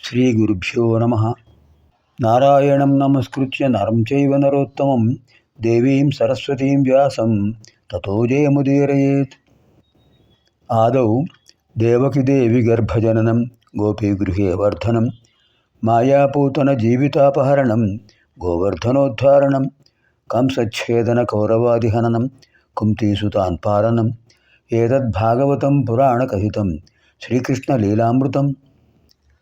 శ్రీగురుభ్యో నమ. నారాయణం నమస్కృత్య నరం చైవ నరోత్తమం దేవీం సరస్వతీం వ్యాసం తతో జయముదీరయేత్. ఆదౌ దేవకీదేవి గర్భజననం గోపీగృహే వర్ధనం మాయాపూతన జీవితాపహరణం గోవర్ధనోద్ధారణం కంసచ్ఛేదన కౌరవాదిహననం కుంతీసుతాన్ పాలనం ఏతద్భాగవతం పురాణకథితం శ్రీకృష్ణలీలామృతం.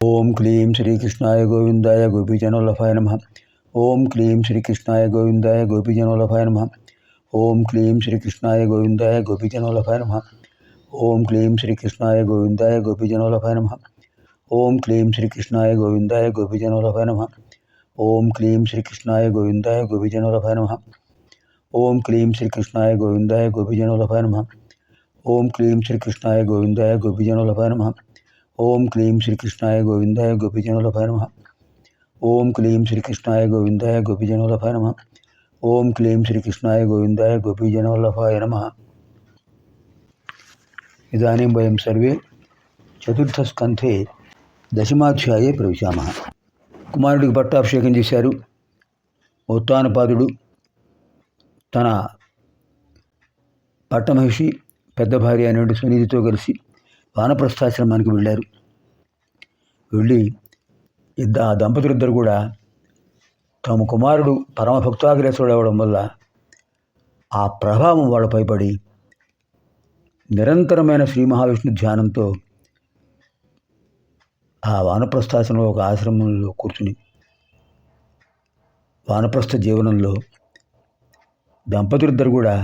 ఓం క్లీం శ్రీకృష్ణాయ గోవిందాయ గోపీజనోల్లభాయ నమః. ఓం క్లీం శ్రీకృష్ణాయ గోవిందాయ గోపీజనోల్లభాయ నమః. ఓం క్లీం శ్రీకృష్ణాయ గోవిందాయ గోపీజనోల్లభాయ నమః. ఓం క్లీం శ్రీకృష్ణాయ గోవిందాయ గోపీజనోల్లభాయ నమః. ఓం క్లీం శ్రీకృష్ణాయ గోవిందాయ గోపీజనోల్లభాయ నమః. ఓం క్లీం శ్రీకృష్ణాయ గోవిందాయ గోపీజనోల్లభాయ నమః. ఓం క్లీం శ్రీకృష్ణాయ గోవిందాయ గోపీజనోల్లభాయ నమః. ఓం క్లీం శ్రీకృష్ణాయ గోవిందాయ గోపీజనోల్లభాయ నమః. ఓం క్లీం శ్రీకృష్ణాయ గోవిందాయ గోపీజనోల్లభాయ నమః. ఓం క్లీం శ్రీకృష్ణాయ గోవిందాయ గోపీజనోల్లభాయ నమః. ఓం క్లీం శ్రీకృష్ణాయ గోవిందాయ గోపీజనోల్లభాయ నమః. ఇదానీం వయం సర్వే చతుర్థస్కంధే దశమాధ్యాయే ప్రవిశామః. కుమారుడికి పట్టాభిషేకం చేశారు. ఉత్తానపాదుడు తన పట్టమహిషి పెద్ద భార్య అయినటువంటి సునీతితో కలిసి వానప్రస్థాశ్రమానికి వెళ్ళారు. వెళ్ళి ఆ దంపతులిద్దరు కూడా తమ కుమారుడు పరమభక్తాగ్రేసుడు అవ్వడం వల్ల ఆ ప్రభావం వాళ్ళపై పడి నిరంతరమైన శ్రీ మహావిష్ణు ధ్యానంతో ఆ వానప్రస్థాశ్రమంలో ఒక ఆశ్రమంలో కూర్చుని వానప్రస్థ జీవనంలో దంపతులిద్దరు కూడా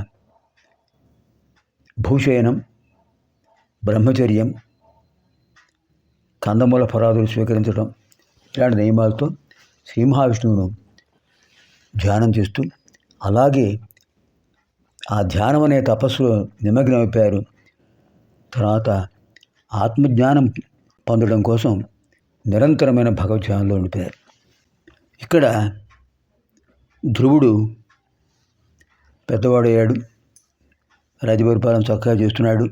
భూషయనం, బ్రహ్మచర్యం, కందమూల ఫలాదులు స్వీకరించడం ఇలాంటి నియమాలతో శ్రీ మహావిష్ణువును ధ్యానం చేస్తూ అలాగే ఆ ధ్యానం అనే తపస్సులో నిమగ్నమైపోయారు. తర్వాత ఆత్మజ్ఞానం పొందడం కోసం నిరంతరమైన భగవద్ధ్యానంలో ఉండిపోయారు. ఇక్కడ ధ్రువుడు పెద్దవాడయ్యాడు, రాజ్యపరిపాలన చక్కగా చేస్తున్నాడు.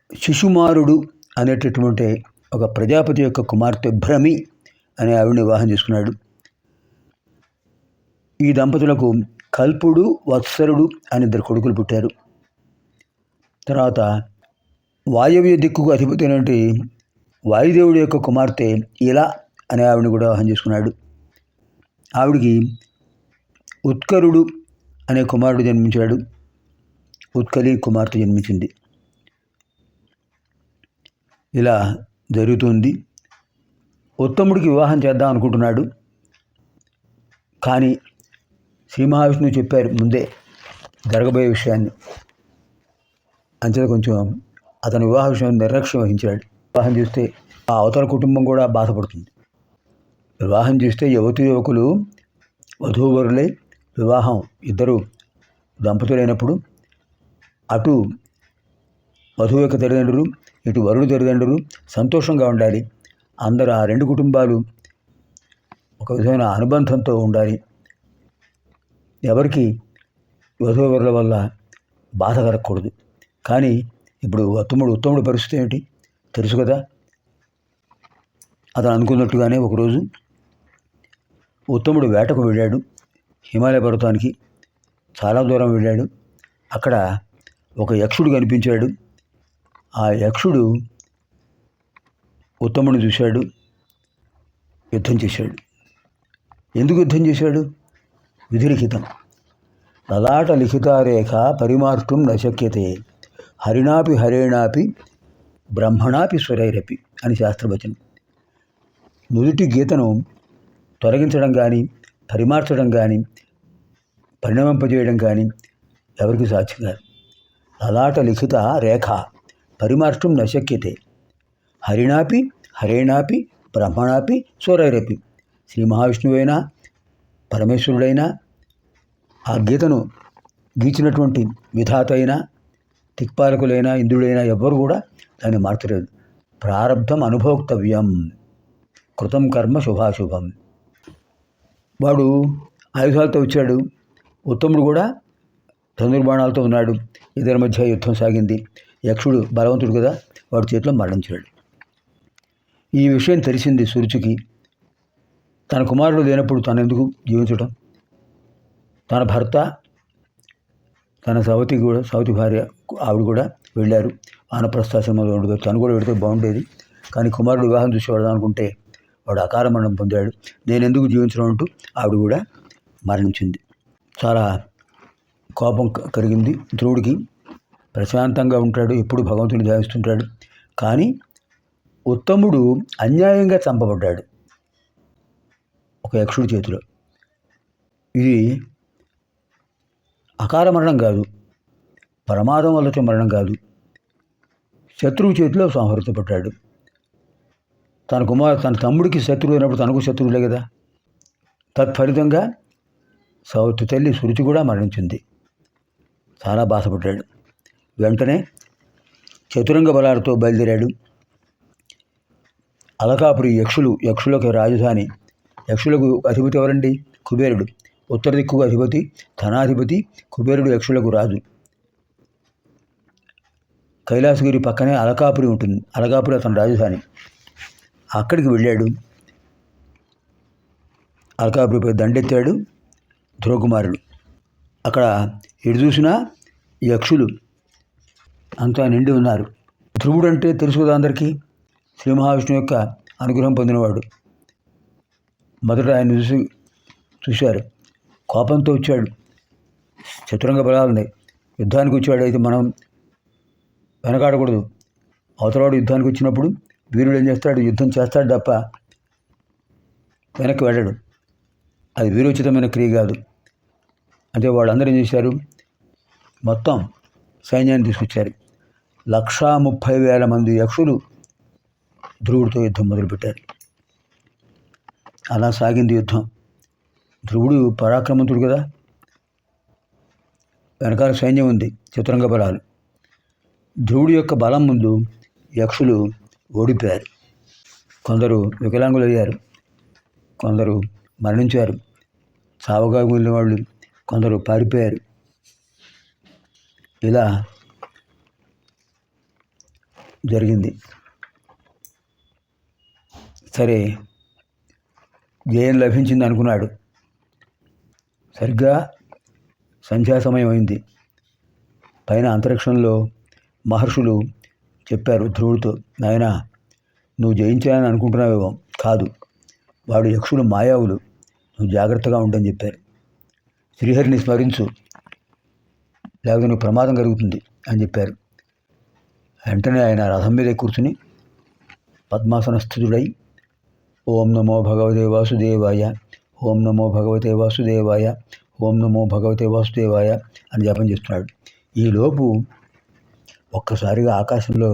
శిశుమారుడు అనేటటువంటి ఒక ప్రజాపతి యొక్క కుమార్తె భ్రమి అనే ఆవిడని వివాహం చేసుకున్నాడు. ఈ దంపతులకు కల్పుడు, వత్సరుడు అని ఇద్దరు కొడుకులు పుట్టారు. తర్వాత వాయవ్య దిక్కుకు అధిపతి అయినటువంటి వాయుదేవుడి యొక్క కుమార్తె ఇలా అనే ఆవిడని కూడా వివాహం చేసుకున్నాడు. ఆవిడికి ఉత్కరుడు అనే కుమారుడు జన్మించాడు. ఉత్కలి కుమార్తె జన్మించింది. ఇలా జరుగుతుంది. ఉత్తముడికి వివాహం చేద్దాం అనుకుంటున్నాడు. కానీ శ్రీ మహావిష్ణువు చెప్పారు ముందే జరగబోయే విషయాన్ని. అంచేత కొంచెం అతని వివాహ విషయం నిర్లక్ష్యం వహించాడు. వివాహం చేస్తే ఆ అవతల కుటుంబం కూడా బాధపడుతుంది. వివాహం చేస్తే యువకులు వధూవరులై వివాహం ఇద్దరు దంపతులైనప్పుడు అటు వధువు యొక్క తల్లిదండ్రులు ఇటు వరుడు తల్లిదండ్రులు సంతోషంగా ఉండాలి. అందరూ ఆ రెండు కుటుంబాలు ఒక విధమైన అనుబంధంతో ఉండాలి. ఎవరికి వధూవరుల వల్ల బాధ కలగకూడదు. కానీ ఇప్పుడు ఉత్తముడు పరిస్థితి ఏమిటి తెలుసు కదా. అతను అనుకున్నట్టుగానే ఒకరోజు ఉత్తముడు వేటకు వెళ్ళాడు. హిమాలయ పర్వతానికి చాలా దూరం వెళ్ళాడు. అక్కడ ఒక యక్షుడు కనిపించాడు. ఆ యక్షుడు ఉత్తముడిని చూశాడు, యుద్ధం చేశాడు. ఎందుకు యుద్ధం చేశాడు? విధిలిఖితం. లలాట లిఖితారేఖ పరిమార్టుం నశక్యతే హరిణాపి హరేణాపి బ్రహ్మణాపి స్వరైరపి అని శాస్త్రవచనం. నుదుటి గీతను తొలగించడం కానీ పరిమార్చడం కానీ పరిణమింపజేయడం కానీ ఎవరికి సాధ్యం కాదు. లలాట లిఖిత రేఖ పరిమార్ష్టం నశక్యతే హరిణాపి హరేణాపి బ్రహ్మణాపి స్వరైరపి. శ్రీ మహావిష్ణువైనా పరమేశ్వరుడైనా ఆ గీతను గీచినటువంటి విధాత అయినా దిక్పాలకులైనా ఇంద్రుడైనా ఎవ్వరు కూడా దాన్ని మార్చలేదు. ప్రారబ్ధం అనుభోక్తవ్యం, కృతం కర్మ శుభాశుభం. వాడు ఆయుధాలతో వచ్చాడు. ఉత్తముడు కూడా ధనుర్బాణాలతో ఉన్నాడు. ఇద్దరి మధ్య యుద్ధం సాగింది. యక్షుడు బలవంతుడు కదా, వాడి చేతిలో మరణించాడు. ఈ విషయం తెలిసింది సురుచికి. తన కుమారుడు లేనప్పుడు తను ఎందుకు జీవించడం? తన భర్త, తన సవతి భార్య ఆవిడ కూడా వెళ్ళారు వానప్రస్థాశ్రమంలో ఉండిపోయి. తను కూడా వెళితే బాగుండేది, కానీ కుమారుడు వివాహం చూసేవాడు అనుకుంటే వాడు అకాల మరణం పొందాడు. నేను ఎందుకు జీవించడం అంటూ ఆవిడ కూడా మరణించింది. చాలా కోపం కలిగింది ధ్రువుడికి. ప్రశాంతంగా ఉంటాడు, ఎప్పుడు భగవంతుని ధ్యానిస్తుంటాడు. కానీ ఉత్తముడు అన్యాయంగా చంపబడ్డాడు ఒక యక్షుడి చేతిలో. ఇది అకాల మరణం కాదు, ప్రమాదం వల్ల మరణం కాదు, శత్రువు చేతిలో సంహరించబడ్డాడు. తన తమ్ముడికి శత్రువు అయినప్పుడు తనకు శత్రువులే కదా. తత్ఫలితంగా సౌత్ తల్లి సురుచి కూడా మరణించింది. చాలా బాధపడ్డాడు. వెంటనే చతురంగ బలాలతో బయలుదేరాడు. అలకాపురి యక్షులకు రాజధాని. యక్షులకు అధిపతి ఎవరండి? కుబేరుడు. ఉత్తర దిక్కుకు అధిపతి, ధనాధిపతి కుబేరుడు యక్షులకు రాజు. కైలాసగిరి పక్కనే అలకాపురి ఉంటుంది. అలకాపురి అతని రాజధాని. అక్కడికి వెళ్ళాడు. అలకాపురిపై దండెత్తాడు ధ్రువకుమారుడు. అక్కడ ఎటు చూసినా యక్షులు అంతా నిండి ఉన్నారు. ధ్రువుడు అంటే తెలుసు కదా అందరికీ, శ్రీ మహావిష్ణువు యొక్క అనుగ్రహం పొందినవాడు. మొదట ఆయన చూశారు, కోపంతో వచ్చాడు. చతురంగ బలాలని యుద్ధానికి వచ్చాడు. అయితే మనం వెనకాడకూడదు. అవతలవాడు యుద్ధానికి వచ్చినప్పుడు వీరుడు ఏం చేస్తాడు? యుద్ధం చేస్తాడు తప్ప వెనక్కి వెళ్ళడు. అది వీరోచితమైన క్రియ కాదు. అంటే వాళ్ళందరూ ఏం చేశారు? మొత్తం సైన్యాన్ని తీసుకొచ్చారు. 130,000 మంది యక్షులు ధ్రువుడితో యుద్ధం మొదలుపెట్టారు. అలా సాగింది యుద్ధం. ధ్రువుడు పరాక్రమంతుడు కదా, వెనకాల సైన్యం ఉంది, చతురంగ బలాలు. ధ్రువుడి యొక్క బలం ముందు యక్షులు ఓడిపోయారు. కొందరు వికలాంగులయ్యారు, కొందరు మరణించారు, సావుగా వెళ్ళిన వాళ్ళు కొందరు పారిపోయారు. ఇలా జరిగింది. సరే, జయం లభించింది అనుకున్నాడు. సరిగ్గా సంధ్యా సమయం అయింది. పైన అంతరిక్షంలో మహర్షులు చెప్పారు ధ్రువుడితో, నాయన నువ్వు జయించాలని అనుకుంటున్నావేమో, కాదు, వాడు యక్షులు మాయావులు, నువ్వు జాగ్రత్తగా ఉండని చెప్పారు. శ్రీహరిని స్మరించు, లేకపోతే నువ్వు ప్రమాదం కలుగుతుంది అని చెప్పారు. వెంటనే ఆయన రథం మీద కూర్చుని పద్మాసన స్థితుడై ఓం నమో భగవతే వాసుదేవాయ, ఓం నమో భగవతే వాసుదేవాయ, ఓం నమో భగవతే వాసుదేవాయ అని జపం చేస్తున్నాడు. ఈలోపు ఒక్కసారిగా ఆకాశంలో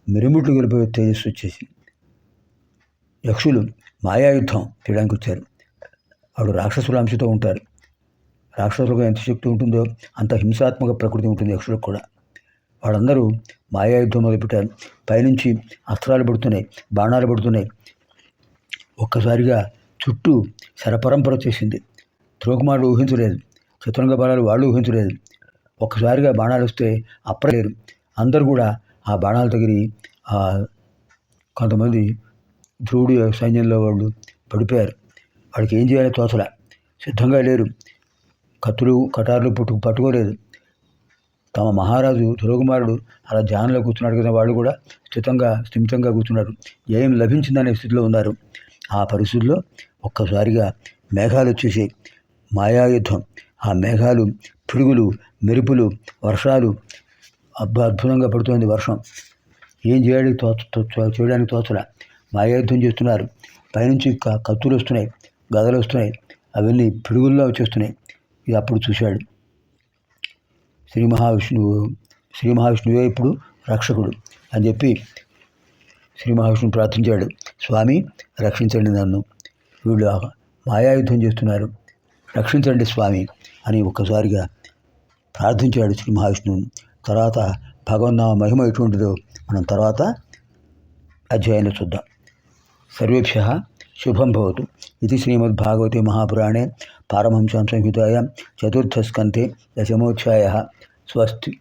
మిరుమిట్లు గెలిపోయే తేజస్సు వచ్చేసి యక్షులు మాయాయుద్ధం చేయడానికి వచ్చారు. వాడు రాక్షసుల అంశతో ఉంటారు. రాక్షసులకు ఎంత శక్తి ఉంటుందో అంత హింసాత్మక ప్రకృతి ఉంటుంది యక్షులకు కూడా. వాళ్ళందరూ మాయాయుద్ధం మొదలుపెట్టారు. పైనుంచి అస్త్రాలు పడుతున్నాయి, బాణాలు పడుతున్నాయి. ఒక్కసారిగా చుట్టూ శరపరంపర వచ్చేసింది. ధ్రువకుమారుడు ఊహించలేదు, చతురంగ బలాలు వాళ్ళు ఊహించలేదు. ఒక్కసారిగా బాణాలు వస్తే అప్పలేరు. అందరూ కూడా ఆ బాణాలు తగిలి కొంతమంది ధ్రువుడి సైన్యంలో వాళ్ళు పడిపోయారు. వాడికి ఏం చేయాలో తోచల, సిద్ధంగా లేరు. కత్తులు కటార్లు పట్టుకోలేదు. తమ మహారాజు ధ్రువకుమారుడు అలా ధ్యానంలో కూర్చున్నాడు కదా, వాళ్ళు కూడా స్థిమితంగా కూర్చున్నారు. ఏం లభించిందనే స్థితిలో ఉన్నారు. ఆ పరిస్థితుల్లో ఒక్కసారిగా మేఘాలు వచ్చేసి మాయాయుద్ధం. ఆ మేఘాలు, పిడుగులు, మెరుపులు, వర్షాలు, అద్భుతంగా పడుతోంది వర్షం. ఏం చేయడానికి తోచల. మాయాయుద్ధం చేస్తున్నారు. పైనుంచి కత్తులు వస్తున్నాయి, గదలు వస్తున్నాయి, అవన్నీ పిడుగుల్లో వచ్చేస్తున్నాయి. ఇది అప్పుడు చూశాడు శ్రీ మహావిష్ణువే ఇప్పుడు రక్షకుడు అని చెప్పి శ్రీ మహావిష్ణువు ప్రార్థించాడు. స్వామి రక్షించండి నన్ను, వీళ్ళు మాయాయుద్ధం చేస్తున్నారు, రక్షించండి స్వామి అని ఒక్కసారిగా ప్రార్థించాడు శ్రీ మహావిష్ణువుని. తర్వాత భగవన్నామ మహిమ ఎటువంటిదో మనం తర్వాత అధ్యాయంలో చూద్దాం. సర్వేభ్యః శుభం భవతు. ఇది శ్రీమద్భాగవతే మహాపురాణే పారమహంస్యాం సంహితాయాం చతుర్థస్కంధే దశమోధ్యాయः. స్వస్తి.